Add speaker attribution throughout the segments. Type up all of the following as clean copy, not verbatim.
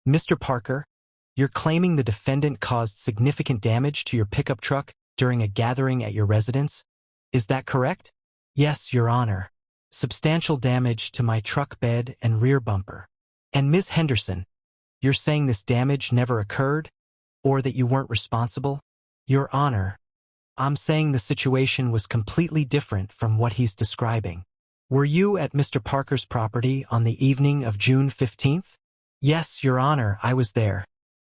Speaker 1: Mr. Parker, you're claiming the defendant caused significant damage to your pickup truck during a gathering at your residence? Is that correct? Yes, Your Honor. Substantial damage to my truck bed and rear bumper. And Ms. Henderson, you're saying this damage never occurred? Or that you weren't responsible? Your Honor, I'm saying the situation was completely different from what he's describing. Were you at Mr. Parker's property on the evening of June 15th? Yes, Your Honor, I was there.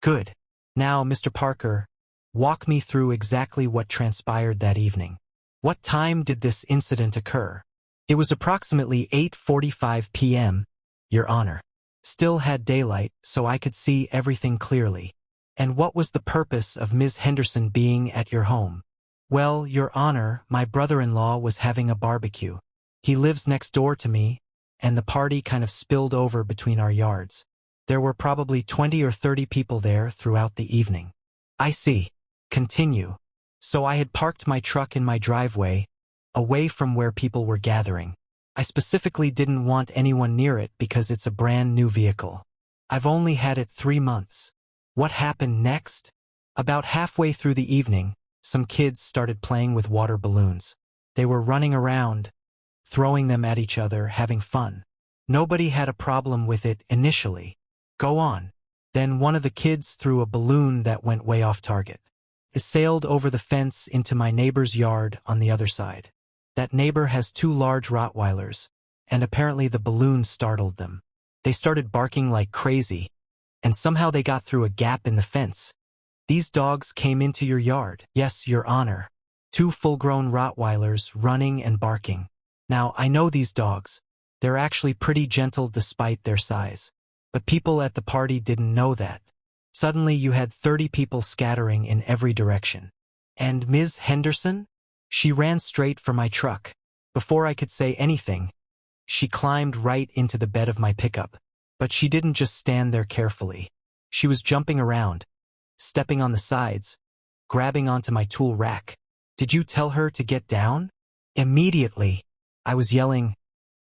Speaker 1: Good. Now, Mr. Parker, walk me through exactly what transpired that evening. What time did this incident occur? It was approximately 8:45 p.m., Your Honor. Still had daylight, so I could see everything clearly. And what was the purpose of Ms. Henderson being at your home? Well, Your Honor, my brother-in-law was having a barbecue. He lives next door to me, and the party kind of spilled over between our yards. There were probably 20 or 30 people there throughout the evening. I see. Continue. So I had parked my truck in my driveway, away from where people were gathering. I specifically didn't want anyone near it because it's a brand new vehicle. I've only had it 3 months. What happened next? About halfway through the evening, some kids started playing with water balloons. They were running around, throwing them at each other, having fun. Nobody had a problem with it initially. Go on. Then one of the kids threw a balloon that went way off target. It sailed over the fence into my neighbor's yard on the other side. That neighbor has 2 large Rottweilers, and apparently the balloon startled them. They started barking like crazy, and somehow they got through a gap in the fence. These dogs came into your yard. Yes, Your Honor. 2 full-grown Rottweilers running and barking. Now, I know these dogs. They're actually pretty gentle despite their size. But people at the party didn't know that. Suddenly you had 30 people scattering in every direction. And Ms. Henderson? She ran straight for my truck. Before I could say anything, she climbed right into the bed of my pickup. But she didn't just stand there carefully. She was jumping around, stepping on the sides, grabbing onto my tool rack. Did you tell her to get down? Immediately, I was yelling,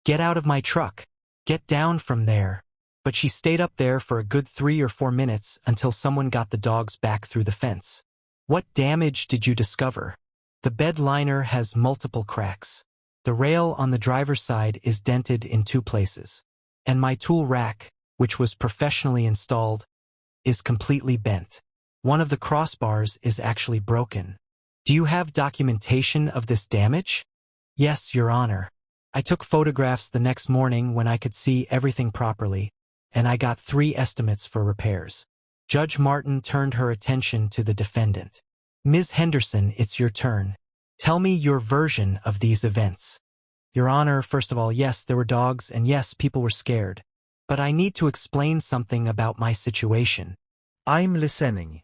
Speaker 1: "Get out of my truck! Get down from there!" But she stayed up there for a good 3 or 4 minutes until someone got the dogs back through the fence. What damage did you discover? The bed liner has multiple cracks. The rail on the driver's side is dented in 2 places. And my tool rack, which was professionally installed, is completely bent. One of the crossbars is actually broken. Do you have documentation of this damage? Yes, Your Honor. I took photographs the next morning when I could see everything properly, and I got 3 estimates for repairs. Judge Martin turned her attention to the defendant. Ms. Henderson, it's your turn. Tell me your version of these events. Your Honor, first of all, yes, there were dogs, and yes, people were scared. But I need to explain something about my situation.
Speaker 2: I'm listening.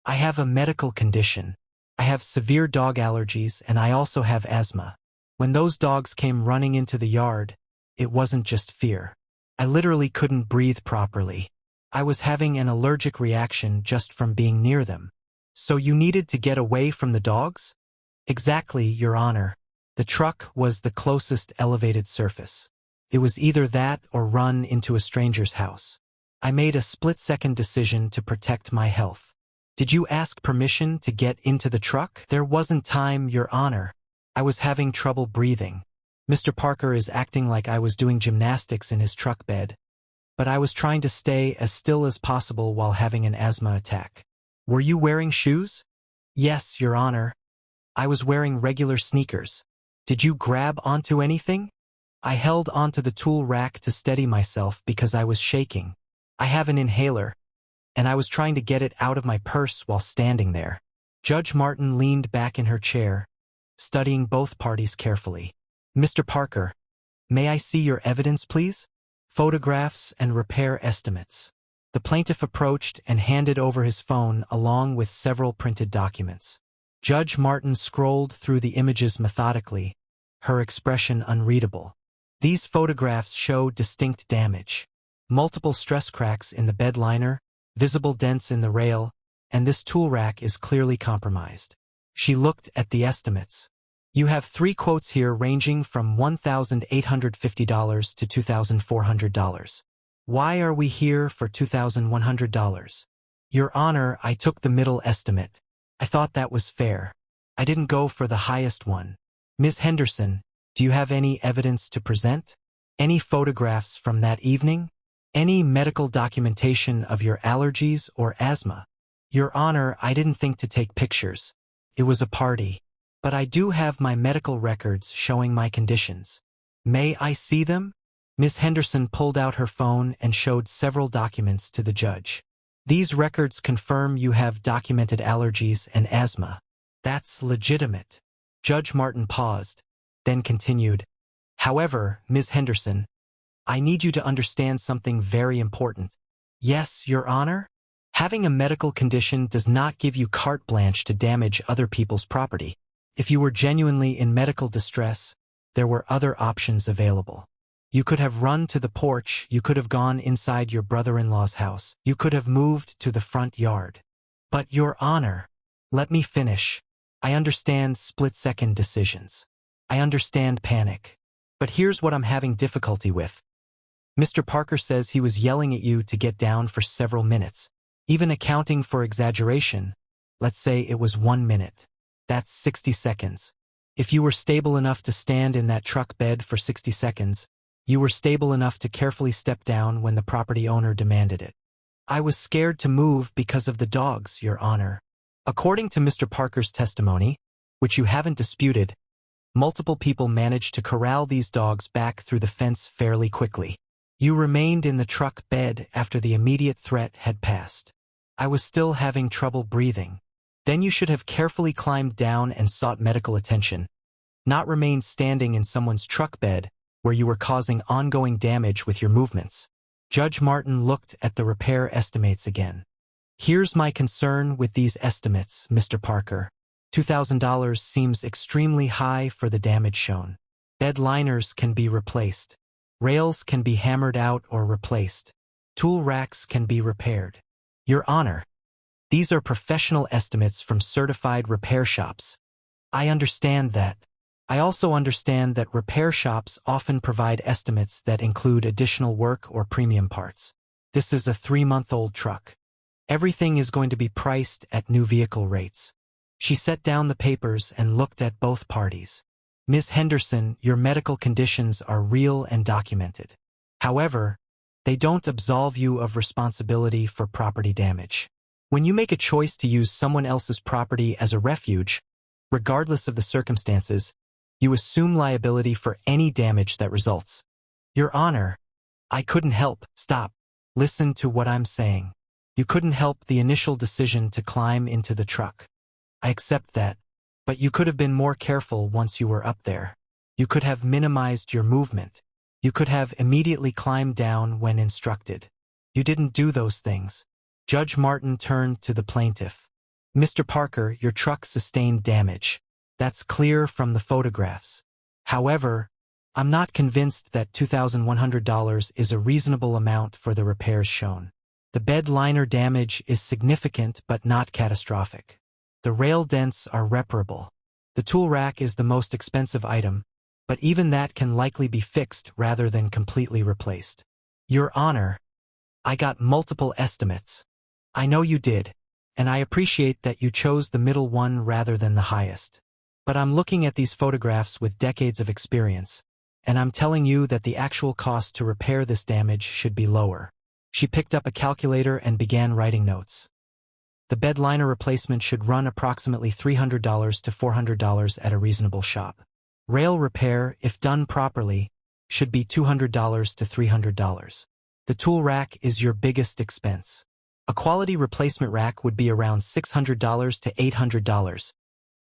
Speaker 1: I have a medical condition. I have severe dog allergies, and I also have asthma. When those dogs came running into the yard, it wasn't just fear. I literally couldn't breathe properly. I was having an allergic reaction just from being near them. So you needed to get away from the dogs? Exactly, Your Honor. The truck was the closest elevated surface. It was either that or run into a stranger's house. I made a split-second decision to protect my health. Did you ask permission to get into the truck? There wasn't time, Your Honor. I was having trouble breathing. Mr. Parker is acting like I was doing gymnastics in his truck bed, but I was trying to stay as still as possible while having an asthma attack. Were you wearing shoes? Yes, Your Honor. I was wearing regular sneakers. Did you grab onto anything? I held onto the tool rack to steady myself because I was shaking. I have an inhaler, and I was trying to get it out of my purse while standing there. Judge Martin leaned back in her chair, studying both parties carefully. Mr. Parker, may I see your evidence, please? Photographs and repair estimates. The plaintiff approached and handed over his phone along with several printed documents. Judge Martin scrolled through the images methodically, her expression unreadable. These photographs show distinct damage. Multiple stress cracks in the bed liner, visible dents in the rail, and this tool rack is clearly compromised. She looked at the estimates. You have 3 quotes here ranging from $1,850 to $2,400. Why are we here for $2,100? Your Honor, I took the middle estimate. I thought that was fair. I didn't go for the highest one. Ms. Henderson, do you have any evidence to present? Any photographs from that evening? Any medical documentation of your allergies or asthma? Your Honor, I didn't think to take pictures. It was a party. But I do have my medical records showing my conditions. May I see them? Ms. Henderson pulled out her phone and showed several documents to the judge. These records confirm you have documented allergies and asthma. That's legitimate. Judge Martin paused, then continued. However, Ms. Henderson, I need you to understand something very important. Yes, Your Honor? Having a medical condition does not give you carte blanche to damage other people's property. If you were genuinely in medical distress, there were other options available. You could have run to the porch, you could have gone inside your brother-in-law's house, you could have moved to the front yard. But Your Honor, let me finish. I understand split-second decisions. I understand panic. But here's what I'm having difficulty with. Mr. Parker says he was yelling at you to get down for several minutes. Even accounting for exaggeration, let's say it was 1 minute. That's 60 seconds. If you were stable enough to stand in that truck bed for 60 seconds, you were stable enough to carefully step down when the property owner demanded it. I was scared to move because of the dogs, Your Honor. According to Mr. Parker's testimony, which you haven't disputed, multiple people managed to corral these dogs back through the fence fairly quickly. You remained in the truck bed after the immediate threat had passed. I was still having trouble breathing. Then you should have carefully climbed down and sought medical attention, not remained standing in someone's truck bed where you were causing ongoing damage with your movements. Judge Martin looked at the repair estimates again. Here's my concern with these estimates, Mr. Parker. $2,000 seems extremely high for the damage shown. Bed liners can be replaced. Rails can be hammered out or replaced. Tool racks can be repaired. Your Honor, these are professional estimates from certified repair shops. I understand that. I also understand that repair shops often provide estimates that include additional work or premium parts. This is a 3-month-old truck. Everything is going to be priced at new vehicle rates. She set down the papers and looked at both parties. Ms. Henderson, your medical conditions are real and documented. However, they don't absolve you of responsibility for property damage. When you make a choice to use someone else's property as a refuge, regardless of the circumstances, you assume liability for any damage that results. Your Honor, I couldn't help. Stop. Listen to what I'm saying. You couldn't help the initial decision to climb into the truck. I accept that, but you could have been more careful once you were up there. You could have minimized your movement. You could have immediately climbed down when instructed. You didn't do those things. Judge Martin turned to the plaintiff. Mr. Parker, your truck sustained damage. That's clear from the photographs. However, I'm not convinced that $2,100 is a reasonable amount for the repairs shown. The bed liner damage is significant but not catastrophic. The rail dents are reparable. The tool rack is the most expensive item, but even that can likely be fixed rather than completely replaced. Your Honor, I got multiple estimates. I know you did, and I appreciate that you chose the middle one rather than the highest. But I'm looking at these photographs with decades of experience, and I'm telling you that the actual cost to repair this damage should be lower. She picked up a calculator and began writing notes. The bed liner replacement should run approximately $300 to $400 at a reasonable shop. Rail repair, if done properly, should be $200 to $300. The tool rack is your biggest expense. A quality replacement rack would be around $600 to $800,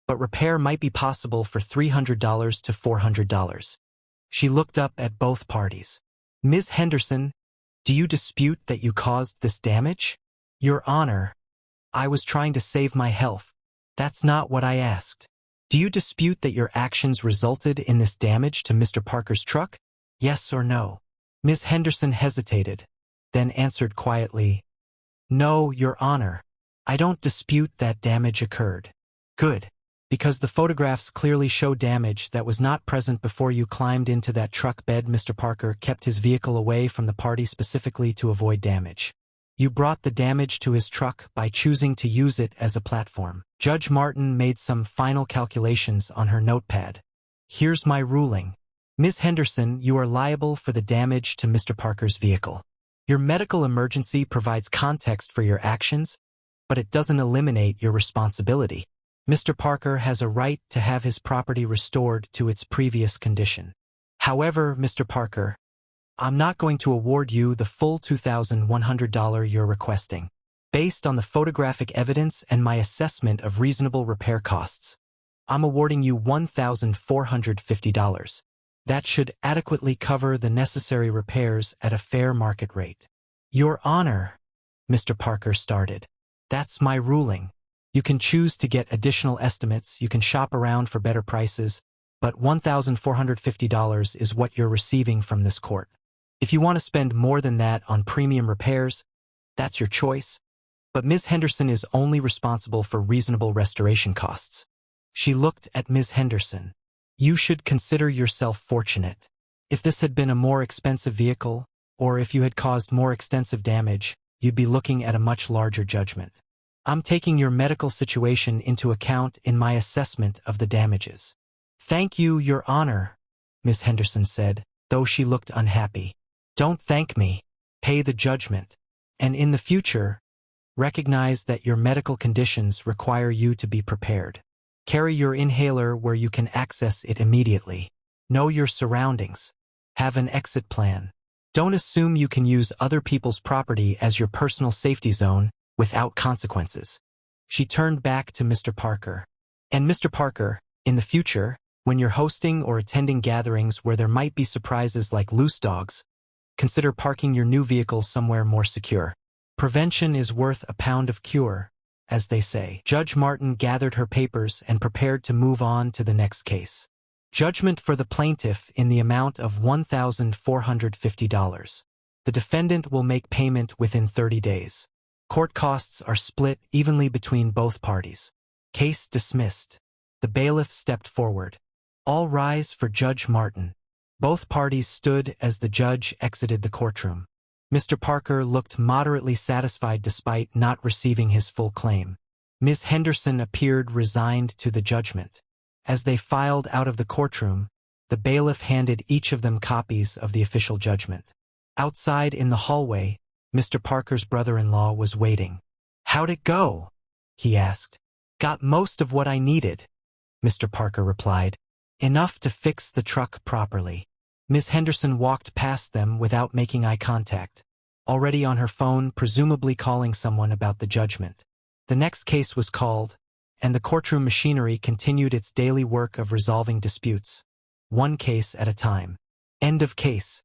Speaker 1: but repair might be possible for $300 to $400. She looked up at both parties. Ms. Henderson, do you dispute that you caused this damage? Your Honor, I was trying to save my health. That's not what I asked. Do you dispute that your actions resulted in this damage to Mr. Parker's truck? Yes or no? Ms. Henderson hesitated, then answered quietly, No, Your Honor. I don't dispute that damage occurred. Good. Because the photographs clearly show damage that was not present before you climbed into that truck bed. Mr. Parker kept his vehicle away from the party specifically to avoid damage. You brought the damage to his truck by choosing to use it as a platform. Judge Martin made some final calculations on her notepad. Here's my ruling. Ms. Henderson, you are liable for the damage to Mr. Parker's vehicle. Your medical emergency provides context for your actions, but it doesn't eliminate your responsibility. Mr. Parker has a right to have his property restored to its previous condition. However, Mr. Parker, I'm not going to award you the full $2,100 you're requesting. Based on the photographic evidence and my assessment of reasonable repair costs, I'm awarding you $1,450. That should adequately cover the necessary repairs at a fair market rate. Your Honor, Mr. Parker started. That's my ruling. You can choose to get additional estimates, you can shop around for better prices, but $1,450 is what you're receiving from this court. If you want to spend more than that on premium repairs, that's your choice. But Ms. Henderson is only responsible for reasonable restoration costs. She looked at Ms. Henderson. You should consider yourself fortunate. If this had been a more expensive vehicle, or if you had caused more extensive damage, you'd be looking at a much larger judgment. I'm taking your medical situation into account in my assessment of the damages. Thank you, Your Honor, Ms. Henderson said, though she looked unhappy. Don't thank me. Pay the judgment. And in the future, recognize that your medical conditions require you to be prepared. Carry your inhaler where you can access it immediately. Know your surroundings. Have an exit plan. Don't assume you can use other people's property as your personal safety zone without consequences. She turned back to Mr. Parker. And Mr. Parker, in the future, when you're hosting or attending gatherings where there might be surprises like loose dogs, consider parking your new vehicle somewhere more secure. Prevention is worth a pound of cure, as they say. Judge Martin gathered her papers and prepared to move on to the next case. Judgment for the plaintiff in the amount of $1,450. The defendant will make payment within 30 days. Court costs are split evenly between both parties. Case dismissed. The bailiff stepped forward. All rise for Judge Martin. Both parties stood as the judge exited the courtroom. Mr. Parker looked moderately satisfied despite not receiving his full claim. Ms. Henderson appeared resigned to the judgment. As they filed out of the courtroom, the bailiff handed each of them copies of the official judgment. Outside in the hallway, Mr. Parker's brother-in-law was waiting. How'd it go? He asked. Got most of what I needed, Mr. Parker replied. Enough to fix the truck properly. Ms. Henderson walked past them without making eye contact, already on her phone, presumably calling someone about the judgment. The next case was called, and the courtroom machinery continued its daily work of resolving disputes, one case at a time. End of case.